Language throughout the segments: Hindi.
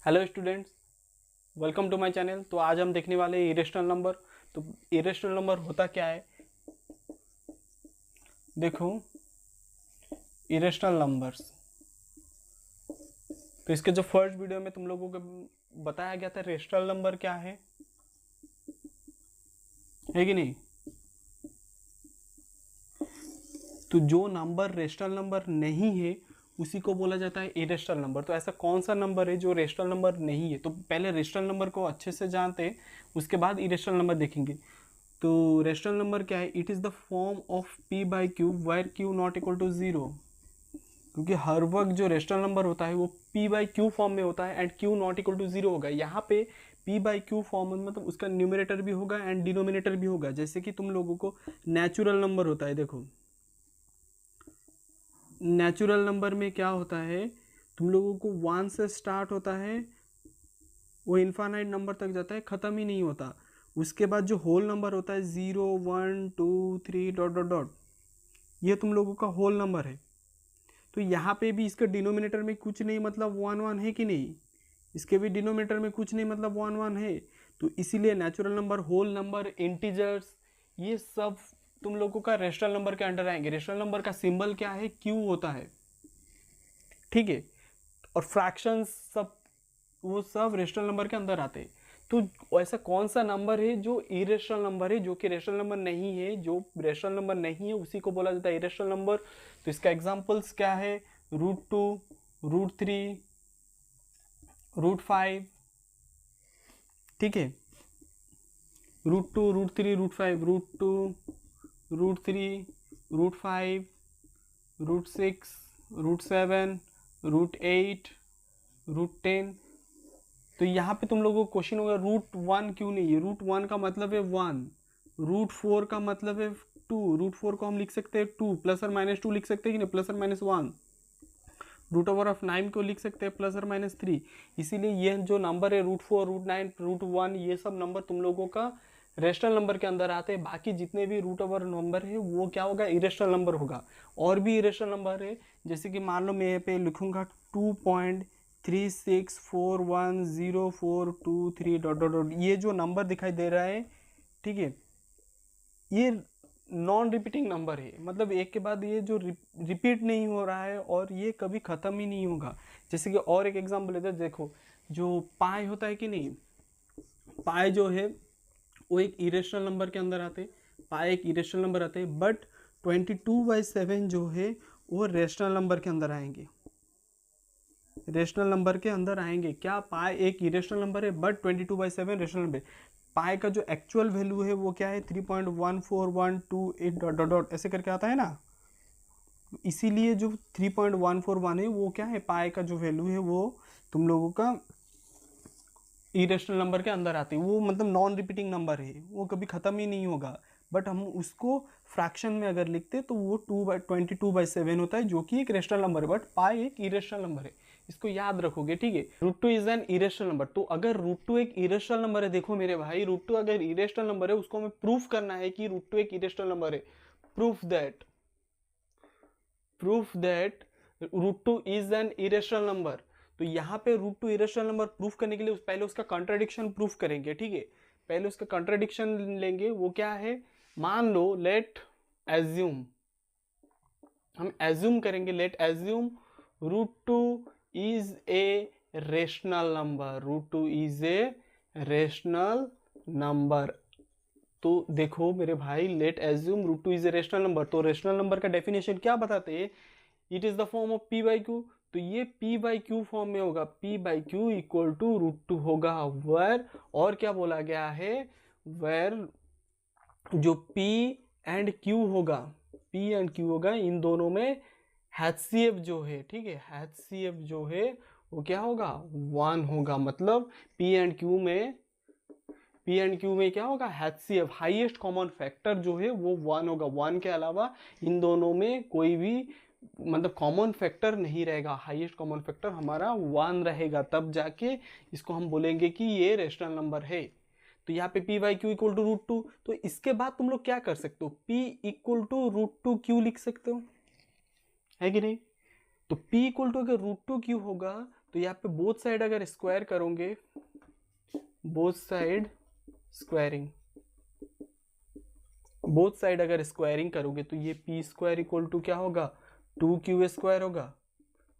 Hello students, welcome to my channel. तो आज हम देखने वाले हैं इरेशनल नंबर। तो इरेशनल नंबर होता क्या है, देखो। इरेशनल नंबर्स, तो इसके जो फर्स्ट वीडियो में तुम लोगों को बताया गया था रेशनल नंबर क्या है कि नहीं। तो जो नंबर रेशनल नंबर नहीं है उसी को बोला जाता है इरेशनल नंबर। तो ऐसा कौन सा नंबर है जो रेशनल नंबर नहीं है? तो पहले रेशनल नंबर को अच्छे से जानते हैं, उसके बाद इरेशनल नंबर देखेंगे। तो रेशनल नंबर क्या है? It is the form of p by Q where q not equal to zero. क्योंकि हर वक्त जो रेशनल नंबर होता है वो p बाई क्यू फॉर्म में होता है and q not equal to zero होगा। यहाँ पे p बाई क्यू फॉर्म में मतलब उसका न्यूमरेटर भी होगा एंड डिनोमिनेटर भी होगा। जैसे कि तुम लोगों को नेचुरल नंबर होता है, देखो नेचुरल नंबर में क्या होता है, तुम लोगों को 1 से स्टार्ट होता है, वो इन्फानाइट नंबर तक जाता है, ख़त्म ही नहीं होता। उसके बाद जो होल नंबर होता है 0 1 2 3 डॉट डॉट डॉट, ये तुम लोगों का होल नंबर है। तो यहाँ पे भी इसका डिनोमिनेटर में कुछ नहीं मतलब 1 1 है कि नहीं, इसके भी डिनोमिनेटर में कुछ नहीं मतलब 1 1 है। तो इसीलिए natural number, whole number, integers, ये सब तुम लोगों का रेशनल नंबर के अंडर आएंगे। रेशनल नंबर का सिंबल क्या है? क्यू होता है, ठीक है। और फ्रैक्शंस सब, वो सब रेशनल नंबर के अंदर आते हैं। तो ऐसा कौन सा नंबर है जो इरेशनल नंबर है, जो कि रेशनल नंबर नहीं है? जो रेशनल नंबर नहीं है उसी को बोला जाता है इरेशनल नंबर। तो इसका एग्जांपल्स क्या है? √2, √3, √5, ठीक है। √2, √3, √5, √2, √3, √5, √6, √7, √8, √10। तो यहाँ पे तुम लोगों को क्वेश्चन होगा √1 क्यों नहीं है? √1 का मतलब है 1, √4 का मतलब है 2, √4 को हम लिख सकते हैं 2, प्लस और माइनस 2 लिख सकते हैं कि नहीं, प्लस और माइनस 1। √9 को लिख सकते हैं प्लस और माइनस 3। इसीलिए ये जो नंबर है √4, √9, √1, ये सब नंबर तुम लोगों का रेशनल नंबर के अंदर आते हैं। बाकी जितने भी √ओवर नंबर है वो क्या होगा? इरेशनल नंबर होगा। और भी इरेशनल नंबर है, जैसे कि मान लो मैं यहाँ पे लिखूंगा 2.36410423 डॉट डॉट डॉट, ये जो नंबर दिखाई दे रहा है, ठीक है, ये नॉन रिपीटिंग नंबर है। मतलब एक के बाद ये जो रिपीट नहीं हो रहा है और ये कभी ख़त्म ही नहीं होगा। जैसे कि और एक एग्जांपल लेते हैं, देखो जो पाई होता है कि नहीं, पाई जो है वो एक इरेशनल नंबर के अंदर आते हैं। पाई एक इरेशनल नंबर आते हैं, बट 22/7 जो है वो रेशनल नंबर के अंदर आएंगे। रेशनल नंबर के अंदर आएंगे क्या? पाई एक इरेशनल नंबर है बट 22/7 रेशनल नंबर। पाई का जो एक्चुअल वैल्यू है वो क्या है? 3.14128 डॉट डॉट डॉट ऐसे करके आता है ना। इसीलिए जो 3.141 है वो क्या है? पाई का जो वैल्यू है वो तुम लोगों का इरेशनल नंबर के अंदर आती है। वो मतलब नॉन रिपीटिंग नंबर है, वो कभी ख़त्म ही नहीं होगा। बट हम उसको फ्रैक्शन में अगर लिखते तो वो 22/7 होता है, जो कि एक रेशनल नंबर है, बट पाई एक इरेशनल नंबर है। इसको याद रखोगे, ठीक है। √2 इज एन इरेशनल नंबर। तो अगर √2 एक इरेशनल नंबर है, देखो मेरे भाई, √2 अगर इरेशनल नंबर है उसको हमें प्रूफ करना है कि √2 एक इरेशनल नंबर है। Proof that √2 is an irrational number. तो यहाँ पे √2 इरेशनल नंबर प्रूफ करने के लिए पहले उसका कॉन्ट्राडिक्शन प्रूफ करेंगे, ठीक है। पहले उसका कॉन्ट्राडिक्शन लेंगे, वो क्या है? मान लो, लेट एज्यूम, हम एज्यूम करेंगे, let assume √2 is a rational number. √2 is a rational number. तो देखो मेरे भाई, let assume √2 is a rational number. तो रेशनल नंबर का डेफिनेशन क्या बताते हैं? It is the form of p by Q. तो ये p बाई क्यू फॉर्म में होगा, p by Q equal to √2 होगा। वेर, और क्या बोला गया है? वेर जो p एंड q होगा, p एंड q होगा, इन दोनों में HCF जो है, ठीक है, HCF जो है वो क्या होगा? 1 होगा। मतलब P एंड Q में क्या होगा? HCF, हाईएस्ट कॉमन फैक्टर जो है वो 1 होगा। 1 के अलावा इन दोनों में कोई भी मतलब कॉमन फैक्टर नहीं रहेगा। हाईएस्ट कॉमन फैक्टर हमारा 1 रहेगा, तब जाके इसको हम बोलेंगे कि ये रेशनल नंबर है। तो यहाँ पे p by Q equal to √2। तो इसके बाद तुम लोग क्या कर सकते हो? p इक्वल टू √2 q लिख सकते हो, है कि नहीं? तो p इक्वल टू अगर √2 q होगा तो यहाँ पे बोथ साइड अगर स्क्वायर करोगे, both side squaring, both side अगर स्क्वायरिंग करोगे तो ये पी स्क्वायर इक्वल टू क्या होगा, 2q² होगा।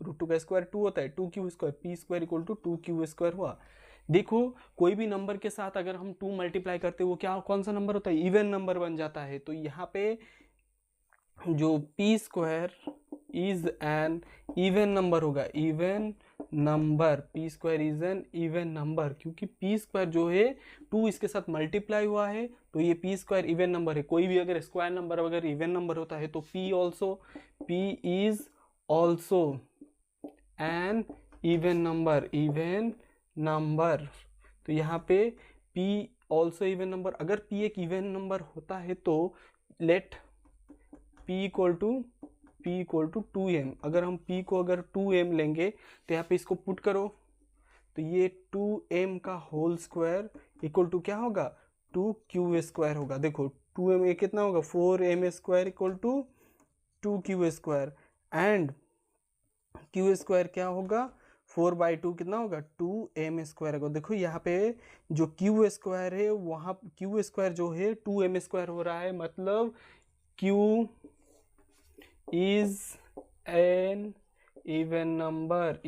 √2 का स्क्वायर 2 होता है, 2q², P square equal to 2q² हुआ। देखो कोई भी नंबर के साथ अगर हम 2 मल्टीप्लाई करते हैं वो क्या, कौन सा नंबर होता है, इवन नंबर बन जाता है। तो यहाँ पे जो P square is an even number होगा, even number, P square is an even number, क्योंकि पी स्क्वायर जो है 2 इसके साथ मल्टीप्लाई हुआ है तो ये पी स्क्वायर इवन नंबर है। कोई भी अगर स्क्वायर नंबर अगर इवन नंबर होता है तो P is also an even number, तो यहाँ पे p ऑल्सो इवन नंबर, अगर p एक इवन नंबर होता है तो late p equal to 2m। अगर हम p को अगर 2m लेंगे तो यहाँ पे इसको पुट करो तो ये 2m का होल स्क्वायर इक्वल टू क्या होगा, 2q² होगा। देखो 2m ये कितना होगा, 4m² equal to 2q², and q² क्या होगा, 4/2 कितना होगा, 2m² होगा। देखो यहाँ पे जो q² है वहाँ q² जो है 2m² हो रहा है, मतलब q is an even number,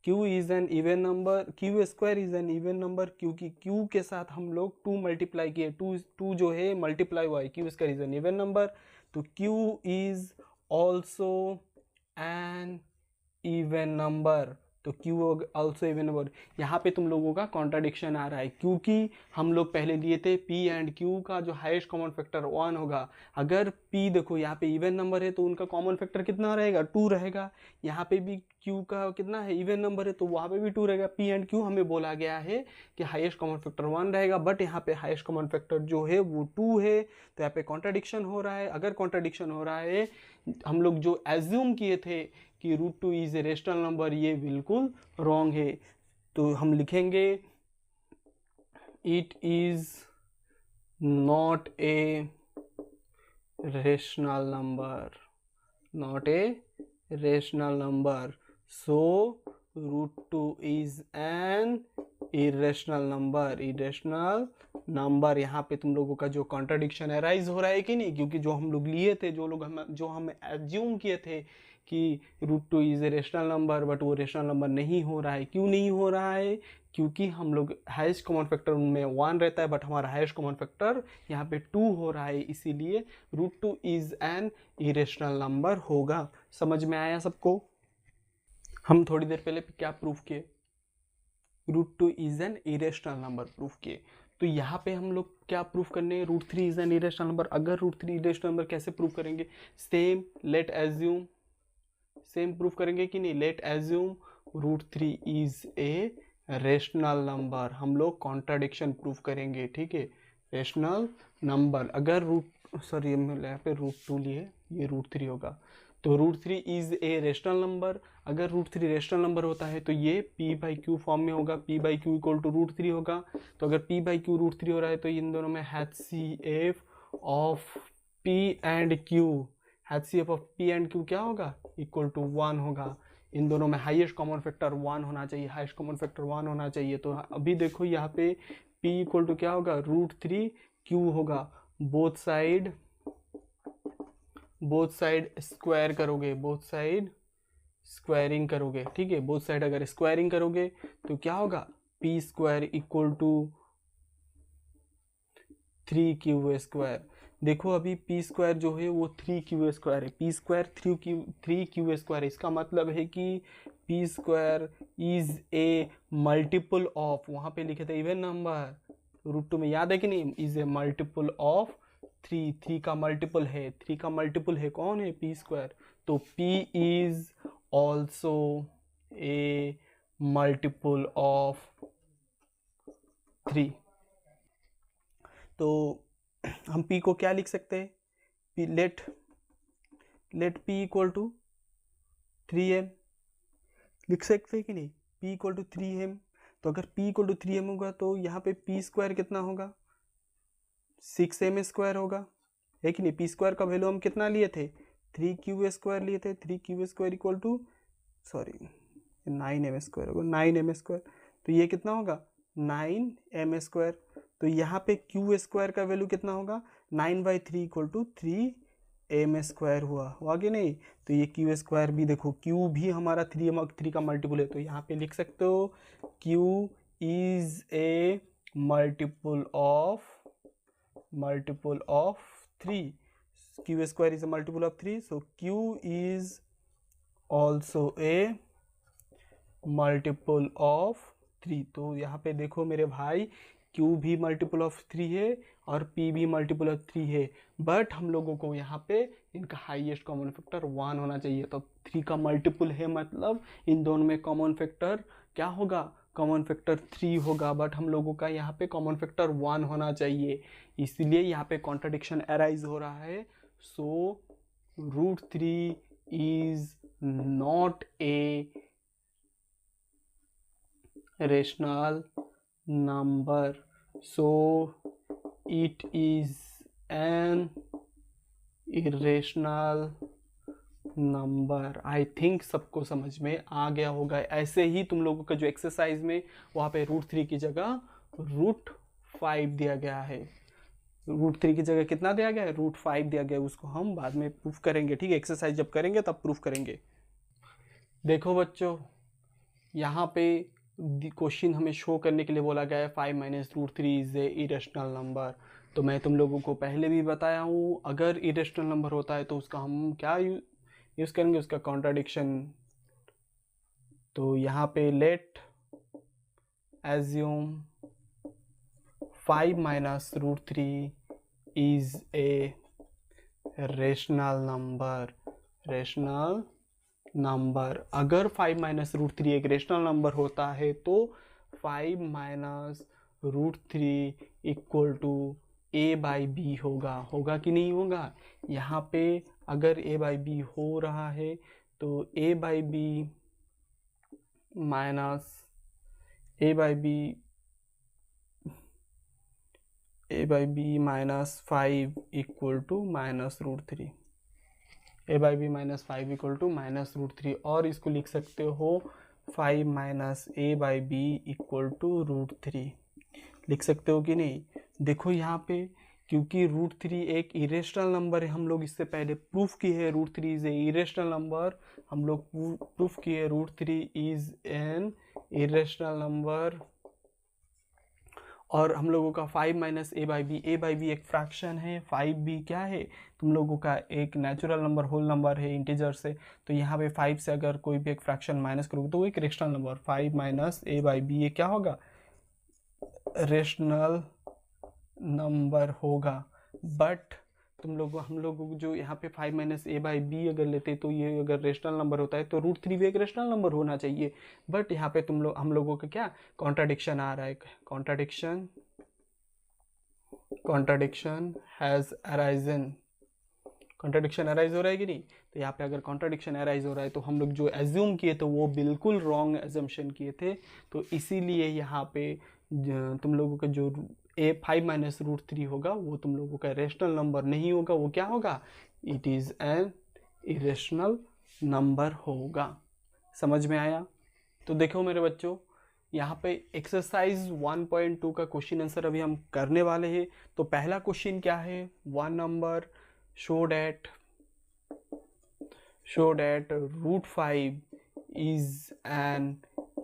q is an even number, q² is an even number, क्योंकि q के साथ हम लोग 2 मल्टीप्लाई किए, 2 जो है मल्टीप्लाई हुआ है, q² is an even number, तो q is also an even number, तो q ऑल्सो इवन नंबर। यहाँ पे तुम लोगों का कॉन्ट्राडिक्शन आ रहा है, क्योंकि हम लोग पहले लिए थे p एंड q का जो हाईएस्ट कॉमन फैक्टर 1 होगा। अगर p देखो यहाँ पे इवन नंबर है तो उनका कॉमन फैक्टर कितना रहेगा, 2 रहेगा। यहाँ पे भी q का कितना है, इवन नंबर है, तो वहाँ पे भी 2 रहेगा। p एंड q हमें बोला गया है कि हाईएस्ट कॉमन फैक्टर 1 रहेगा, बट यहाँ पे हाईएस्ट कॉमन फैक्टर जो है वो 2 है, तो यहाँ पे कॉन्ट्राडिक्शन हो रहा है। अगर कॉन्ट्राडिक्शन हो रहा है, हम लोग जो एज्यूम किए थे कि √2 इज ए रेशनल नंबर, ये बिल्कुल रॉन्ग है। तो हम लिखेंगे it is not a rational number, so √2 is an irrational number. यहाँ पे तुम लोगों का जो कॉन्ट्राडिक्शन अराइज हो रहा है कि नहीं, क्योंकि जो हम लोग लिए थे, जो हम एज्यूम किए थे कि √2 is a rational number, but वो रेशनल नंबर नहीं हो रहा है। क्यों नहीं हो रहा है, क्योंकि हम लोग हाईएस्ट कॉमन फैक्टर उनमें 1 रहता है, बट हमारा हाईएस्ट कॉमन फैक्टर यहाँ पे 2 हो रहा है, इसीलिए √2 इज एन इरेशनल नंबर होगा। समझ में आया सबको? हम थोड़ी देर पहले क्या प्रूफ किए, √2 is an irrational number proof किए। तो यहाँ पे हम लोग क्या प्रूफ करने हैं, √3 इज एन इरेशनल नंबर। अगर √3 इरेशनल नंबर कैसे प्रूफ करेंगे, सेम प्रूफ करेंगे कि नहीं, late assume √3 is a rational number. हम लोग कॉन्ट्राडिक्शन प्रूफ करेंगे, ठीक है, रेशनल नंबर। अगर यहाँ पे √2 लिए, ये √3 होगा, तो √3 इज ए रेशनल नंबर। अगर √3 रेशनल नंबर होता है तो ये p/q फॉर्म में होगा, p/q इक्वल टू √3 होगा। तो अगर p/q √3 हो रहा है तो इन दोनों में HCF of p and q, HCF of p and q क्या होगा, इक्वल टू 1 होगा। इन दोनों में हाईएस्ट कॉमन फैक्टर 1 होना चाहिए, हाईएस्ट कॉमन फैक्टर 1 होना चाहिए। तो अभी देखो यहाँ पे p इक्वल टू क्या होगा, √3 q होगा। बोथ साइड स्क्वायर करोगे, बोथ साइड स्क्वायरिंग करोगे, ठीक है। बोथ साइड अगर स्क्वायरिंग करोगे तो क्या होगा, p² इक्वल टू 3q²। देखो अभी p² जो है वो 3q² है, p² 3q² है। इसका मतलब है कि p² is a multiple of, वहां पे लिखे थे इवन नंबर, √2 में याद है कि नहीं, इज ए मल्टीपल ऑफ 3 का मल्टीपल है, 3 का मल्टीपल है, कौन है, p²। तो p is also a multiple of 3। तो हम p को क्या लिख सकते हैं, late p equal to 3m लिख सकते हैं कि नहीं, p इक्वल टू 3m। तो अगर p इक्वल टू 3m होगा तो यहाँ पे p² कितना होगा, 6m² होगा, है कि नहीं। p² का वैल्यू हम कितना लिए थे, 3q² लिए थे, 3q² equal to sorry 9m² होगा, 9m²। तो ये कितना होगा 9m²। तो यहाँ पे q² का वैल्यू कितना होगा 9/3 = 3m² हुआ कि नहीं। तो ये q² भी देखो, q भी हमारा 3 का मल्टीपल है, तो यहाँ पे लिख सकते हो q is a multiple of 3। q² is a multiple of 3, so q is also a multiple of 3। तो यहाँ पे देखो मेरे भाई, q भी मल्टीपल ऑफ 3 है और p भी मल्टीपल ऑफ 3 है, बट हम लोगों को यहाँ पे इनका हाईएस्ट कॉमन फैक्टर 1 होना चाहिए। तो 3 का मल्टीपल है, मतलब इन दोनों में कॉमन फैक्टर क्या होगा, कॉमन फैक्टर 3 होगा, बट हम लोगों का यहाँ पे कॉमन फैक्टर 1 होना चाहिए, इसलिए यहाँ पे कॉन्ट्रडिक्शन अराइज हो रहा है। सो √3 is not a rational number, so it is an irrational number। I think सबको समझ में आ गया होगा। ऐसे ही तुम लोगों का जो एक्सरसाइज में वहाँ पे √3 की जगह √5 दिया गया है, √3 की जगह कितना दिया गया है, √5 दिया गया है, उसको हम बाद में प्रूफ करेंगे, ठीक है, एक्सरसाइज जब करेंगे तब प्रूफ करेंगे। देखो बच्चों, यहाँ पे क्वेश्चन हमें शो करने के लिए बोला गया है 5 - √3 इज ए इरेशनल नंबर। तो मैं तुम लोगों को पहले भी बताया हूँ, अगर इरेशनल नंबर होता है तो उसका हम क्या यूज़ करेंगे, उसका कॉन्ट्राडिक्शन। तो यहाँ पे late assume 5 - √3 is a rational number. अगर 5 - √3 एक रेशनल नंबर होता है तो 5 - √3 = a/b होगा कि नहीं होगा। यहाँ पे अगर a/b हो रहा है तो a/b माइनस a/b -5 = -√3, a/b -5 = -√3, और इसको लिख सकते हो 5 - a/b = √3, लिख सकते हो कि नहीं। देखो यहाँ पे, क्योंकि √3 एक इरेशनल नंबर है, हम लोग इससे पहले प्रूफ किए हैं √3 इज ए इरेशनल नंबर, हम लोग प्रूफ किए √3 इज एन इरेशनल नंबर। और हम लोगों का 5 - a/b एक फ्रैक्शन है, 5 भी क्या है तुम लोगों का एक नेचुरल नंबर, होल नंबर है इंटीजर से। तो यहाँ पे 5 से अगर कोई भी एक फ्रैक्शन माइनस करोगे तो वो एक रेशनल नंबर, 5 - a/b ये क्या होगा, रेशनल नंबर होगा। बट हम लोगों को जो यहाँ पे 5 - a/b अगर लेते तो ये अगर रेशनल नंबर होता है तो √3 भी एक रेशनल नंबर होना चाहिए। बट यहाँ पे हम लोगों का क्या कॉन्ट्राडिक्शन आ रहा है, contradiction has arisen, contradiction arise हो रहा है कि नहीं। तो यहाँ पे अगर कॉन्ट्राडिक्शन अराइज हो रहा है तो हम लोग जो एज्यूम किए थे वो बिल्कुल रॉन्ग एजम्पशन किए थे। तो इसीलिए यहाँ पे तुम लोगों का जो 5 - √3 होगा वो तुम लोगों का रेशनल नंबर नहीं होगा, वो क्या होगा, it is an irrational number होगा। समझ में आया। तो देखो मेरे बच्चों, यहाँ पे एक्सरसाइज 1.2 का क्वेश्चन आंसर अभी हम करने वाले हैं। तो पहला क्वेश्चन क्या है, 1 number show that √5 is an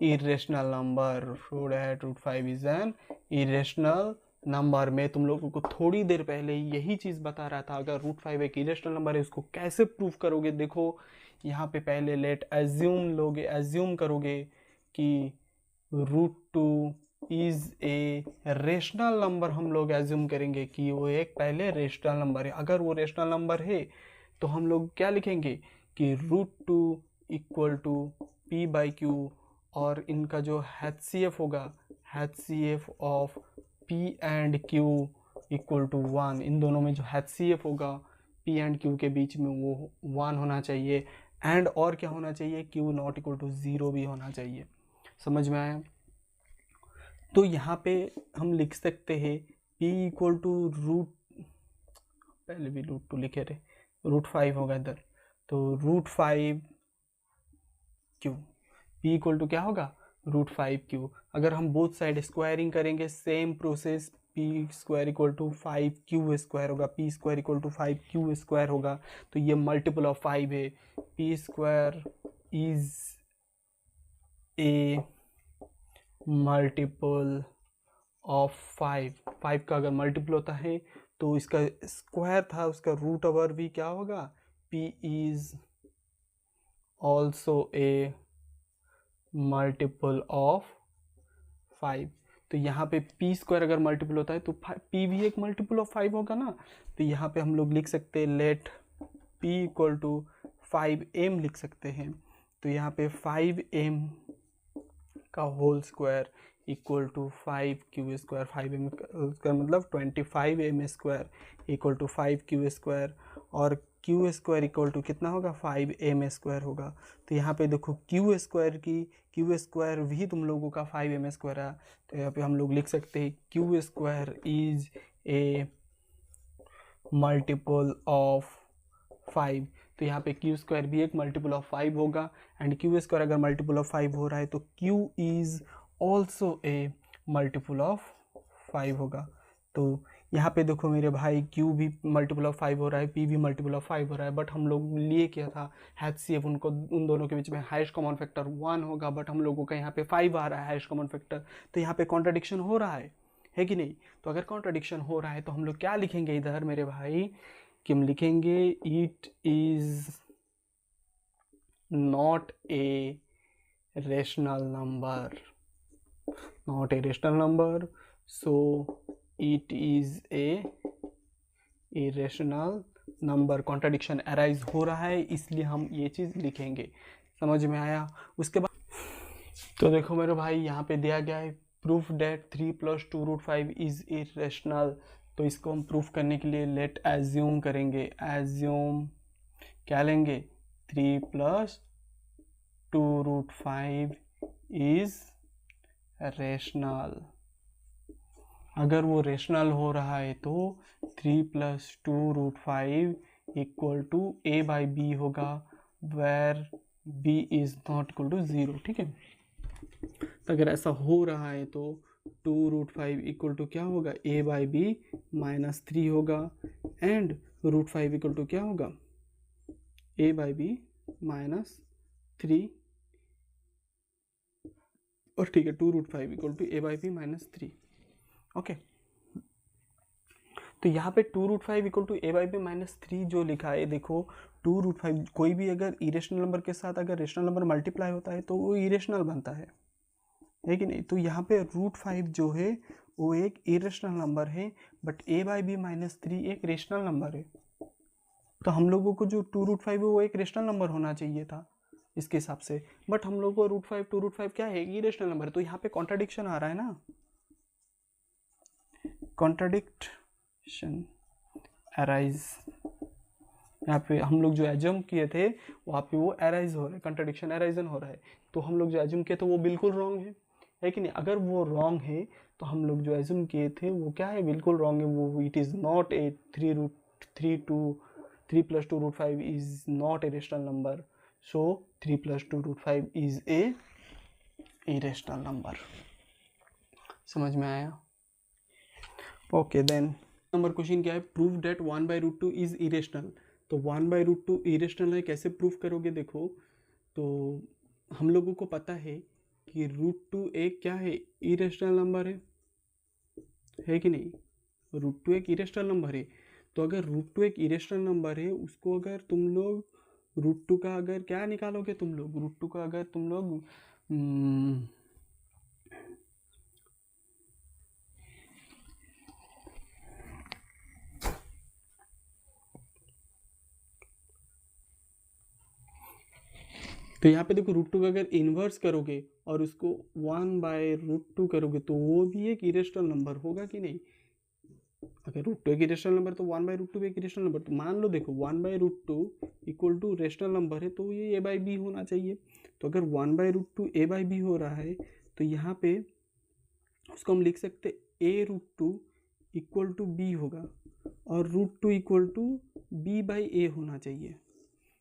irrational number, show that √5 is an irrational number. मैं तुम लोगों को थोड़ी देर पहले यही चीज़ बता रहा था, अगर √5 एक इरेशनल नंबर है उसको कैसे प्रूफ करोगे। देखो यहाँ पे पहले लेट एज्यूम करोगे कि √2 इज ए रेशनल नंबर, हम लोग एज्यूम करेंगे कि वो एक पहले रेशनल नंबर है। अगर वो रेशनल नंबर है तो हम लोग क्या लिखेंगे कि √2 = p/q, और इनका जो HCF होगा, HCF of p and q = 1, इन दोनों में जो HCF होगा p एंड q के बीच में वो 1 होना चाहिए। एंड और क्या होना चाहिए, q ≠ 0 भी होना चाहिए। समझ में आया। तो यहाँ पे हम लिख सकते हैं p = पहले भी √2 लिखे थे, √5 होगा इधर। तो √5 क्यू, p इक्वल टू क्या होगा √5q। अगर हम बोथ साइड स्क्वायरिंग करेंगे same process, p square equal to 5q square होगा, p square equal to 5q square होगा, तो ये मल्टीपल ऑफ 5 है। p square is a multiple of 5 का अगर मल्टीपल होता है तो इसका स्क्वायर था, उसका रूट ओवर भी क्या होगा, p is also a multiple of 5। तो यहाँ पे p स्क्वायर अगर मल्टीपल होता है तो p भी एक मल्टीपल ऑफ 5 होगा ना। तो यहाँ पे हम लोग लिख सकते हैं late p equal to 5m लिख सकते हैं। तो यहाँ पे 5m का whole square equal to 5q square, 5m square मतलब 25m square equal to 5q square, और q स्क्वायर इक्वल टू कितना होगा 5m स्क्वायर होगा। तो यहाँ पे देखो q स्क्वायर भी तुम लोगों का 5m स्क्वायर है, तो यहाँ पे हम लोग लिख सकते हैं q square is a multiple of 5। तो यहाँ पे q स्क्वायर भी एक मल्टीपल ऑफ 5 होगा, एंड q स्क्वायर अगर मल्टीपल ऑफ 5 हो रहा है तो q is also a multiple of 5 होगा। तो यहाँ पे देखो मेरे भाई q भी मल्टीपल ऑफ 5 हो रहा है, p भी मल्टीपल ऑफ 5 हो रहा है, बट हम लोग लिए क्या था HCF, उनको उन दोनों के बीच में हाईएस्ट कॉमन फैक्टर 1 होगा, बट हम लोगों का यहाँ पे 5 आ रहा है हाईएस्ट कॉमन फैक्टर। तो यहाँ पे कॉन्ट्रडिक्शन हो रहा है कि नहीं। तो अगर कॉन्ट्रडिक्शन हो रहा है तो हम लोग क्या लिखेंगे इधर मेरे भाई, कि हम लिखेंगे it is not a rational number, not a rational number, so it is a irrational number. Contradiction arise हो रहा है इसलिए हम ये चीज़ लिखेंगे। समझ में आया। उसके बाद तो देखो मेरे भाई यहाँ पे दिया गया है प्रूफ डेट 3 + 2√5 इज इरेशनल। तो इसको हम प्रूफ करने के लिए लेट एज्यूम करेंगे, एज्यूम क्या लेंगे 3 + 2√5 इज रेशनल। अगर वो रेशनल हो रहा है तो 3 + 2√5 इक्वल टू a/b होगा, where b is not equal to 0। ठीक है, तो अगर ऐसा हो रहा है तो 2√5 इक्वल टू क्या होगा a/b -3 होगा, एंड √5 इक्वल टू क्या होगा a/b -3, और ठीक है 2√5 इक्वल टू a/b -3। ओके, तो यहाँ पे 2√5 इक्वल टू a/b -3 जो लिखा है, देखो 2√5 कोई भी अगर इरेशनल नंबर के साथ अगर रेशनल नंबर मल्टीप्लाई होता है तो वो इरेशनल बनता है कि नहीं। तो यहाँ पे √5 जो है वो एक इरेशनल नंबर है, बट a/b -3 एक रेशनल नंबर है। तो हम लोगों को जो 2√5 है वो एक रेशनल नंबर होना चाहिए था इसके हिसाब से, बट हम लोगों को √5 क्या है इरेशनल नंबर। तो यहाँ पे कॉन्ट्राडिक्शन आ रहा है ना, कॉन्ट्राडिक्शन अराइज। यहाँ पे हम लोग जो एज्यूम किए थे वहाँ पे वो अराइज हो रहा है, कॉन्ट्राडिक्शन अराइजन हो रहा है। तो हम लोग जो एज्यूम किए थे वो बिल्कुल रॉन्ग है कि नहीं। अगर वो रॉन्ग है तो हम लोग जो एज्यूम किए थे वो क्या है, बिल्कुल रॉन्ग है। वो it is not a 3 + 2√5 is not a rational number, so 3 + 2√5 is a irrational number. समझ में आया। ओके, देन नंबर क्वेश्चन क्या है, प्रूव डेट 1/√2 इज इरेशनल। तो 1/√2 इरेशनल है, कैसे प्रूफ करोगे। देखो तो हम लोगों को पता है कि √2 एक क्या है इरेशनल नंबर है कि नहीं। √2 एक इरेशनल नंबर है, तो अगर √2 एक इरेशनल नंबर है उसको अगर तुम लोग √2 का अगर क्या निकालोगे, तुम लोग √2 का अगर तुम लोग तो यहाँ पे देखो √2 का अगर इन्वर्स करोगे और उसको 1/√2 करोगे तो वो भी एक इरेशनल नंबर होगा कि नहीं। अगर √2 एक इरेशनल नंबर तो 1/√2 भी एक इरेशनल नंबर। तो मान लो देखो 1/√2 इक्वल टू रेशनल नंबर है तो ये a/b होना चाहिए। तो अगर 1/√2 a/b हो रहा है तो यहाँ पे उसको हम लिख सकते a√2 इक्वल टू b होगा, और √2 इक्वल टू b/a होना चाहिए,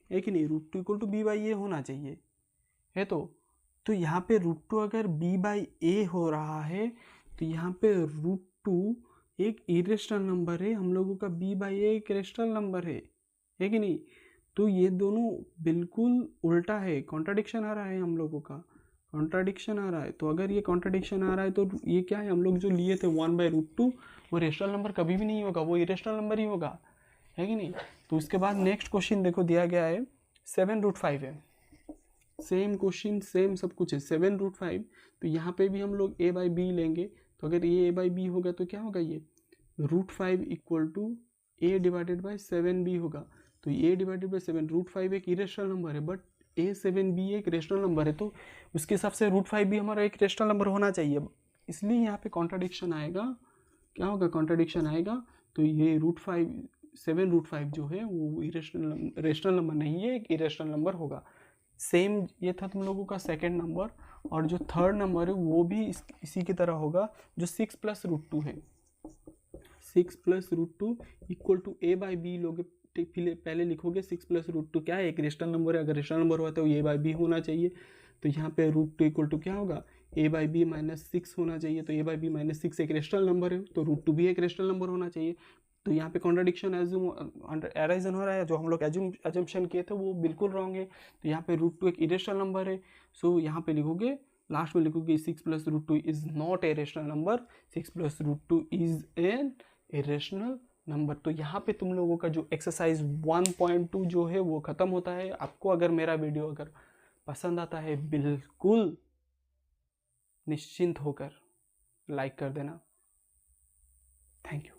है कि नहीं। √2 इक्वल टू b/a होना चाहिए, है। तो यहाँ पे रूट टू अगर b बाई ए हो रहा है तो यहाँ पे रूट टू एक इरेशनल नंबर है, हम लोगों का b बाई ए एक रेशनल नंबर है कि नहीं। तो ये दोनों बिल्कुल उल्टा है, कॉन्ट्राडिक्शन आ रहा है, हम लोगों का कॉन्ट्राडिक्शन आ रहा है। तो अगर ये कॉन्ट्राडिक्शन आ रहा है तो ये क्या है, हम लोग जो लिए थे 1/√2 वो रेशनल नंबर कभी भी नहीं होगा, वो इरेशनल नंबर ही होगा, है कि नहीं। तो उसके बाद नेक्स्ट क्वेश्चन देखो दिया गया है 7√5 है, सेम क्वेश्चन सेम सब कुछ है, 7√5। तो यहाँ पे भी हम लोग a बाई बी लेंगे। तो अगर ये a बाई बी होगा तो क्या होगा, ये √5 equal to a divided by 7b होगा। तो a डिवाइडेड बाई 7, √5 एक इरेशनल नंबर है बट a7b एक रेशनल नंबर है, तो उसके हिसाब से √5 भी हमारा एक रेशनल नंबर होना चाहिए, इसलिए यहाँ पे कॉन्ट्राडिक्शन आएगा। क्या होगा, कॉन्ट्राडिक्शन आएगा। तो ये √5 7√5 जो है वो रेशनल नंबर नहीं है, एक इरेशनल नंबर होगा। सेम ये था तुम लोगों का सेकंड नंबर, और जो थर्ड नंबर है वो भी इसी की तरह होगा, जो 6 + √2 है। 6 + √2 equal to a by B लोगे, पहले लिखोगे 6 + √2 क्या है, एक रेशनल नंबर है, अगर रेशनल नंबर हुआ तो a बाई बी होना चाहिए। तो यहाँ पे √2 इक्वल टू क्या होगा, a बाई बी -6 होना चाहिए। तो a बाई बी -6 एक रेशनल नंबर है, तो √2 भी एक रेशनल नंबर होना चाहिए। तो यहाँ पे कॉन्ट्राडिक्शन एराइजन हो रहा है, जो हम लोग एजम्पशन किए थे वो बिल्कुल रॉन्ग है। तो यहाँ पे √2 एक इरेशनल नंबर है, सो यहाँ पे लिखोगे, लास्ट में लिखोगे 6 + √2 is not a rational number, 6 + √2 is an irrational number. तो यहाँ पे तुम लोगों का जो एक्सरसाइज 1.2 जो है वो ख़त्म होता है। आपको अगर मेरा वीडियो अगर पसंद आता है बिल्कुल निश्चिंत होकर लाइक कर देना। Thank you.